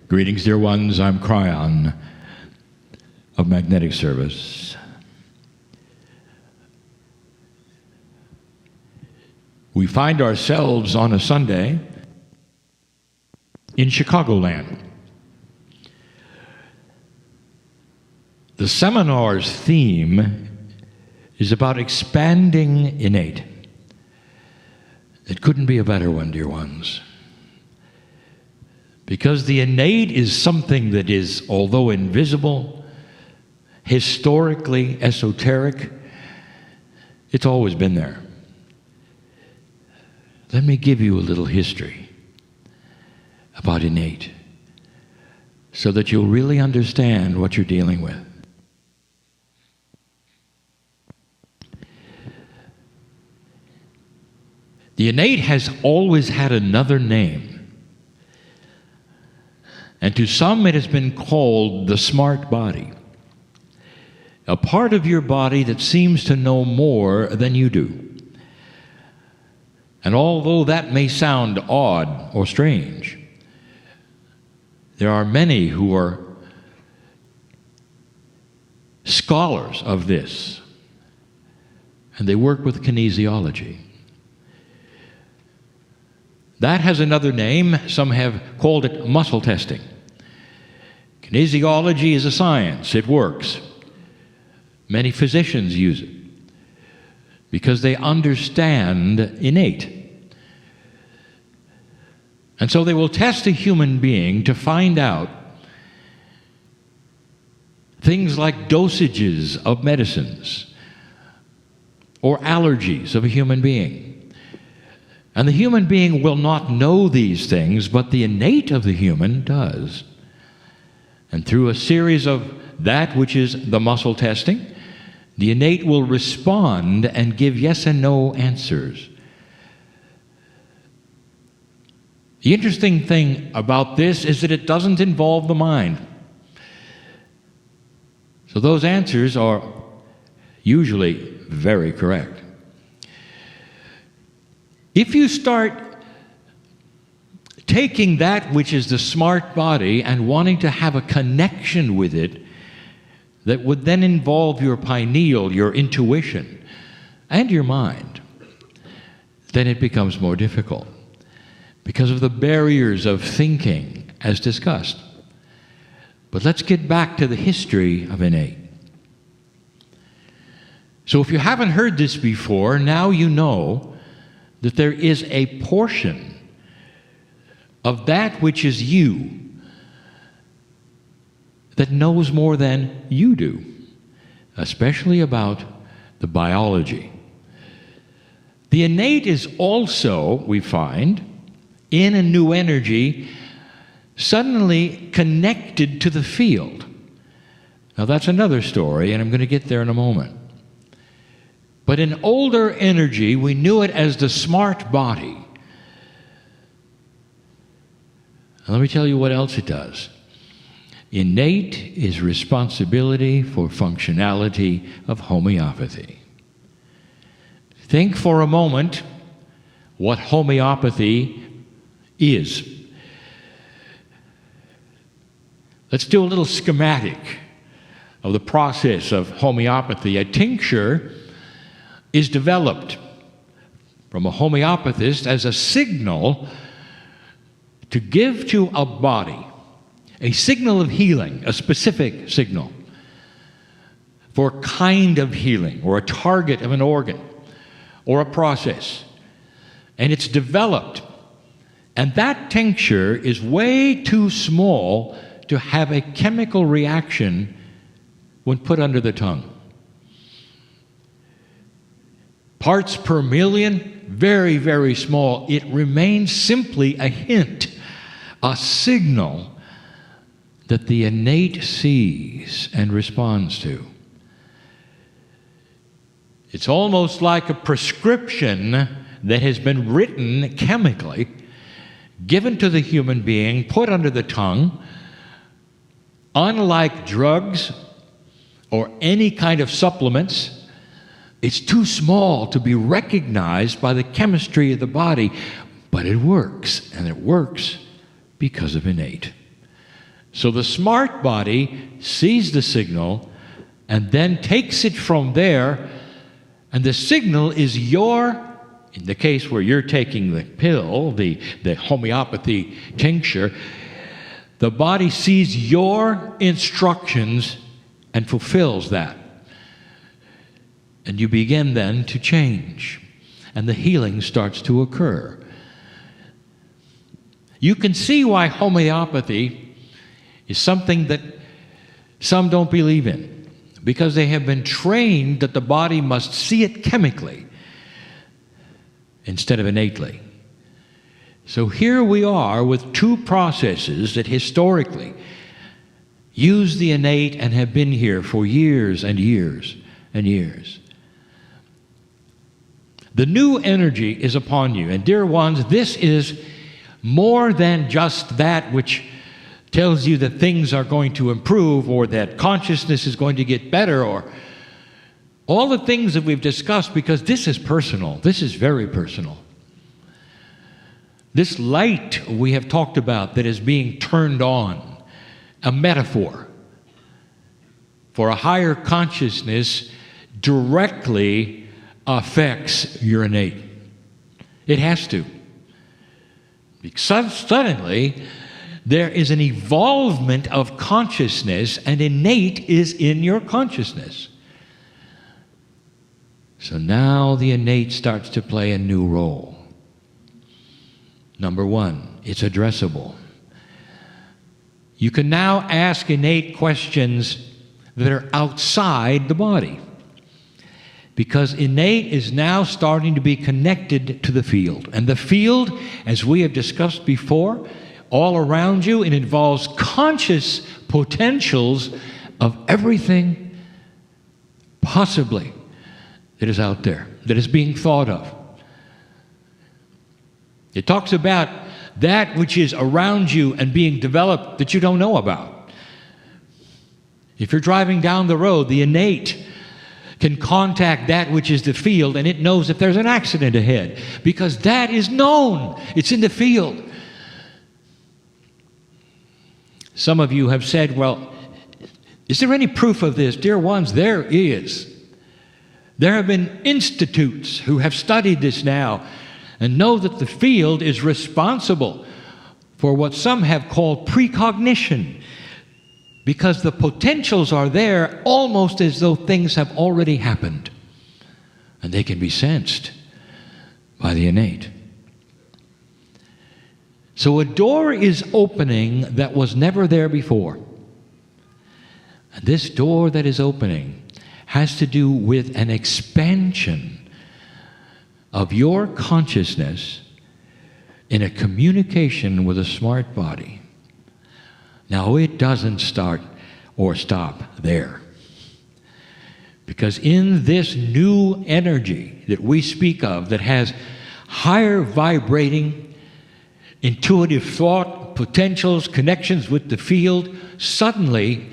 Greetings, dear ones. I'm Kryon of Magnetic Service. We find ourselves on a Sunday in Chicagoland. The seminar's theme is about expanding innate. It couldn't be a better one, dear ones. Because the innate is something that is, although invisible, historically esoteric, it's always been there. Let me give you a little history about innate so that you'll really understand what you're dealing with. The innate has always had another name. And to some it has been called the smart body. A part of your body that seems to know more than you do. And although that may sound odd or strange, there are many who are scholars of this, and they work with kinesiology. That has another name. Some have called it muscle testing. Kinesiology is a science. It works. Many physicians use it because they understand innate. And so they will test a human being to find out things like dosages of medicines or allergies of a human being. And the human being will not know these things, but the innate of the human does. And through a series of that which is the muscle testing, the innate will respond and give yes and no answers. The interesting thing about this is that it doesn't involve the mind. So those answers are usually very correct. If you start taking that which is the smart body and wanting to have a connection with it that would then involve your pineal, your intuition, and your mind, then it becomes more difficult because of the barriers of thinking as discussed. But let's get back to the history of innate. So if you haven't heard this before, now you know that there is a portion of that which is you that knows more than you do, especially about the biology. The innate is also, we find, in a new energy, suddenly connected to the field. Now that's another story, and I'm going to get there in a moment. But in older energy, we knew it as the smart body. And let me tell you what else it does. Innate is responsibility for functionality of homeopathy. Think for a moment what homeopathy is. Let's do a little schematic of the process of homeopathy. A tincture is developed from a homeopathist as a signal to give to a body, a signal of healing, a specific signal for a kind of healing or a target of an organ or a process. And it's developed. And that tincture is way too small to have a chemical reaction when put under the tongue. Parts per million, very, very small. It remains simply a hint, a signal that the innate sees and responds to. It's almost like a prescription that has been written chemically, given to the human being, put under the tongue. Unlike drugs or any kind of supplements, it's too small to be recognized by the chemistry of the body, but it works, and it works because of innate. So the smart body sees the signal and then takes it from there, and the signal is in the case where you're taking the pill, the homeopathy tincture, the body sees your instructions and fulfills that. And you begin then to change, and the healing starts to occur. You can see why homeopathy is something that some don't believe in, because they have been trained that the body must see it chemically instead of innately. So here we are with two processes that historically use the innate and have been here for years and years and years. The new energy is upon you. And dear ones, this is more than just that which tells you that things are going to improve or that consciousness is going to get better or all the things that we've discussed, because this is personal. This is very personal. This light we have talked about that is being turned on, a metaphor for a higher consciousness, directly affects your innate. It has to. Because suddenly, there is an evolvement of consciousness, and innate is in your consciousness. So now the innate starts to play a new role. Number one, it's addressable. You can now ask innate questions that are outside the body, because innate is now starting to be connected to the field. And the field, as we have discussed before, all around you, it involves conscious potentials of everything possibly that is out there, that is being thought of. It talks about that which is around you and being developed that you don't know about. If you're driving down the road, the innate can contact that which is the field, and it knows if there's an accident ahead, because that is known. It's in the field. Some of you have said, well, is there any proof of this? Dear ones, there is. There have been institutes who have studied this now and know that the field is responsible for what some have called precognition, because the potentials are there almost as though things have already happened, and they can be sensed by the innate. So a door is opening that was never there before. And this door that is opening has to do with an expansion of your consciousness in a communication with a smart body. Now, it doesn't start or stop there. Because in this new energy that we speak of, that has higher vibrating, intuitive thought, potentials, connections with the field, suddenly,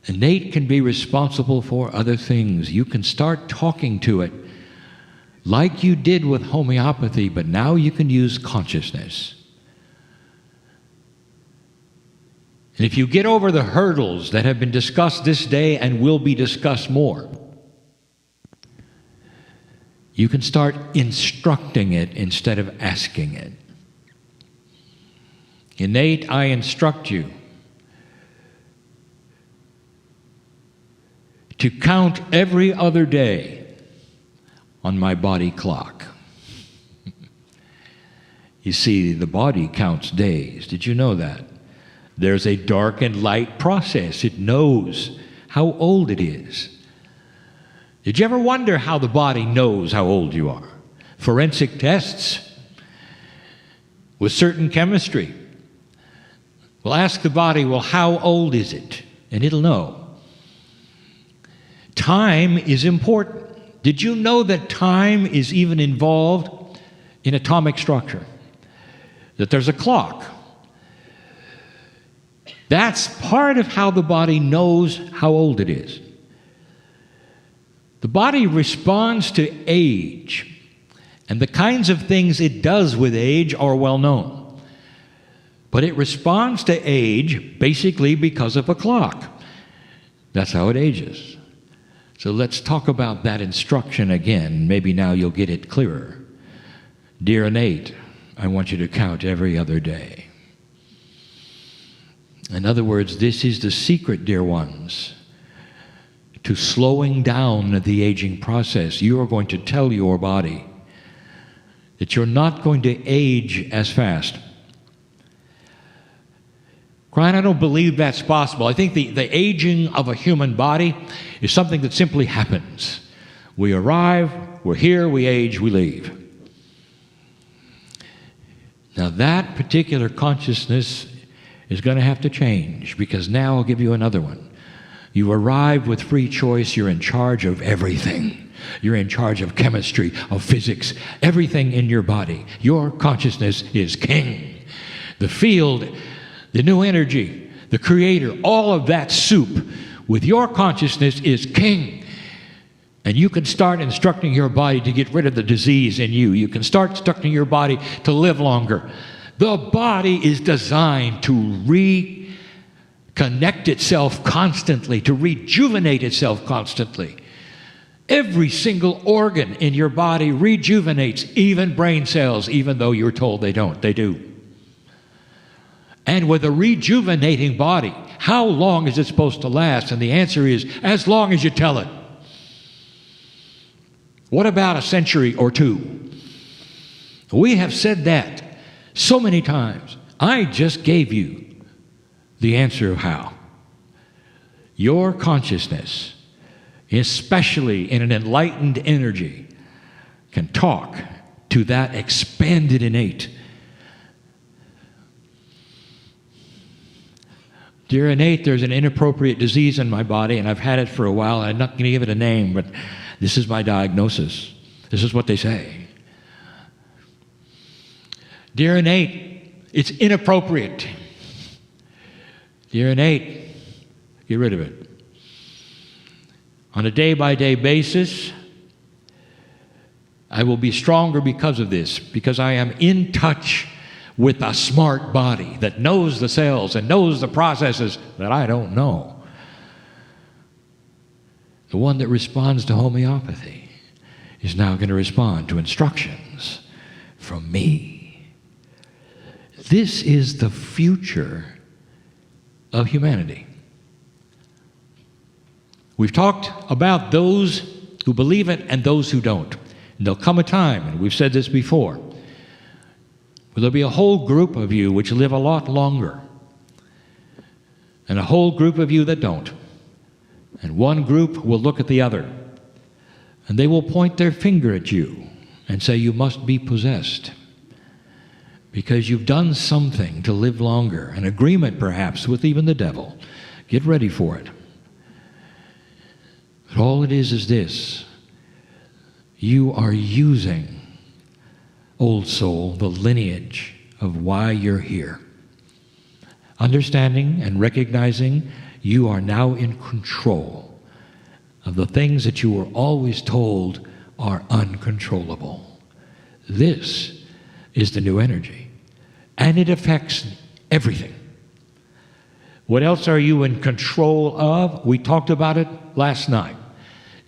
innate can be responsible for other things. You can start talking to it like you did with homeopathy, but now you can use consciousness. And if you get over the hurdles that have been discussed this day and will be discussed more, you can start instructing it instead of asking it. Innate, I instruct you to count every other day on my body clock. You see, the body counts days. Did you know that? There's a dark and light process. It knows how old it is. Did you ever wonder how the body knows how old you are? Forensic tests with certain chemistry will ask the body, well, how old is it? And it'll know. Time is important. Did you know that time is even involved in atomic structure? That there's a clock. That's part of how the body knows how old it is. The body responds to age, and the kinds of things it does with age are well known. But it responds to age basically because of a clock. That's how it ages. So let's talk about that instruction again. Maybe now you'll get it clearer. Dear Innate, I want you to count every other day. In other words, this is the secret, dear ones, to slowing down the aging process. You are going to tell your body that you're not going to age as fast. Kryon, I don't believe that's possible. I think the aging of a human body is something that simply happens. We arrive, we're here, we age, we leave. Now that particular consciousness is going to have to change, because now I'll give you another one. You arrive with free choice, you're in charge of everything. You're in charge of chemistry, of physics, everything in your body. Your consciousness is king. The field, the new energy, the creator, all of that soup with your consciousness is king. And you can start instructing your body to get rid of the disease in you. You can start instructing your body to live longer. The body is designed to reconnect itself constantly, to rejuvenate itself constantly. Every single organ in your body rejuvenates, even brain cells, even though you're told they don't. They do. And with a rejuvenating body, how long is it supposed to last? And the answer is, as long as you tell it. What about a century or two? We have said that so many times. I just gave you the answer of how. Your consciousness, especially in an enlightened energy, can talk to that expanded innate. Dear Innate, there's an inappropriate disease in my body, and I've had it for a while. I'm not going to give it a name, but this is my diagnosis. This is what they say. Dear Innate, it's inappropriate. Dear Innate, get rid of it. On a day-by-day basis, I will be stronger because of this, because I am in touch with a smart body that knows the cells and knows the processes that I don't know. The one that responds to homeopathy is now going to respond to instructions from me. This is the future of humanity. We've talked about those who believe it and those who don't. And there'll come a time, and we've said this before, where there'll be a whole group of you which live a lot longer, and a whole group of you that don't. And one group will look at the other, and they will point their finger at you and say, you must be possessed, because you've done something to live longer, an agreement perhaps with even the devil. Get ready for it. But all it is this: you are using, old soul, the lineage of why you're here. Understanding and recognizing you are now in control of the things that you were always told are uncontrollable. This is the new energy, and it affects everything. What else are you in control of? We talked about it last night.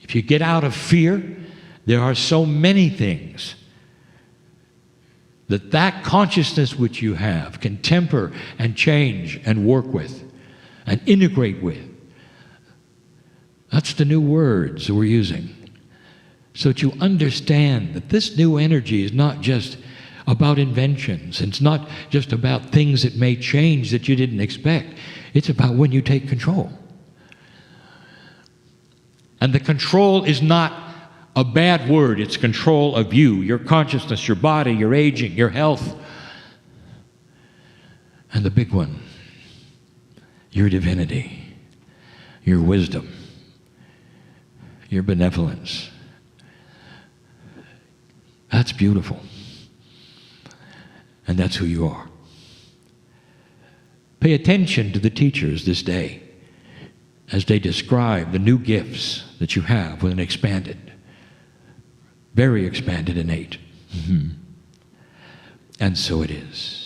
If you get out of fear, there are so many things that consciousness which you have can temper and change and work with and integrate with. That's the new words we're using. So that you understand that this new energy is not just about inventions. It's not just about things that may change that you didn't expect. It's about when you take control. And the control is not a bad word. It's control of you, your consciousness, your body, your aging, your health. And the big one, your divinity, your wisdom, your benevolence. That's beautiful. And that's who you are. Pay attention to the teachers this day as they describe the new gifts that you have with an expanded, very expanded innate. And so it is.